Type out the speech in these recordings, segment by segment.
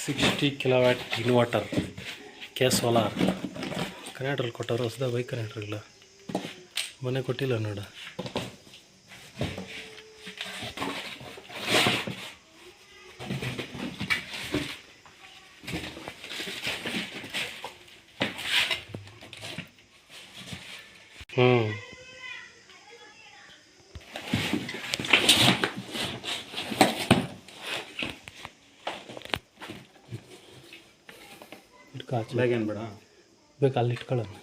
60 kilowatt inverter K solar ಕನೆಕ್ಟ್ರಲ್ಲಿ ಕೊಟ್ಟವರು ಹೊಸದಾಗ bike ಕನೆಕ್ಟ್ರಿಲ್ಲ ಮನೆ ಕೊಟ್ಟಿಲ್ಲ ನೋಡ. ಬ್ಯಾಗೇನು ಬೇಡ, ಬೇಕು ಅಲ್ಲಿ ಇಟ್ಕೊಳ್ಳೋಣ.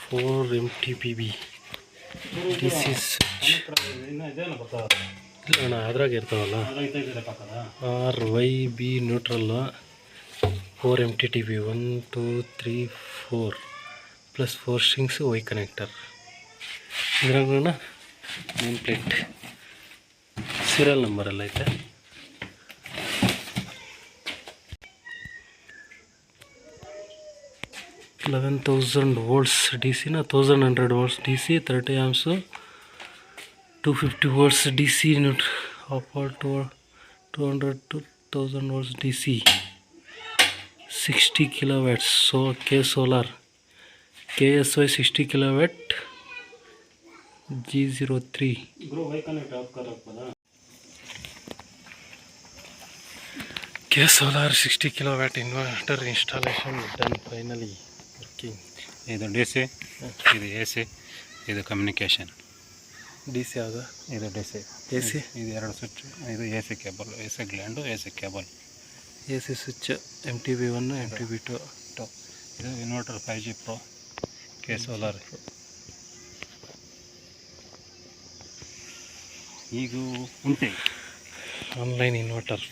ಫೋರ್ MTPB DC ಸ್ವಿಚ್ ಇನ್ನೂ ಇದೇನು ಗೊತ್ತಾ? ಇಲ್ಲ ಅಣ್ಣ, ಅದ್ರಾಗ ಇರ್ತಾವಲ್ಲ. RYB neutral 4 MTTB 1 2 3 4 plus 4 strings Y connector. ಇದ್ರಾಗ ನೇಮ್ ಪ್ಲೇಟ್ ಸೀರಿಯಲ್ ನಂಬರೆಲ್ಲ ಐತೆ. $11,000 DC ನ 1100 volts DC 30 amps 250 volts DC upper 200 to 1000 volts DC 60 kilowatts K solar KSY 60 kilowatt G03 K solar 60 kilowatt inverter installation done finally working. ಇದು DC, ಇದು AC, ಇದು communication. DC ಯಾವುದು? ಇದು DC. AC ಇದು 2 switch, ಇದು AC cable, AC gland, AC cable. AC switch MTB1 MTB2. ಇದು inverter 5G Pro K solar. ಈಗ ಉಂಟೆ ಆನ್ಲೈನ್ ಇನ್ವರ್ಟರ್.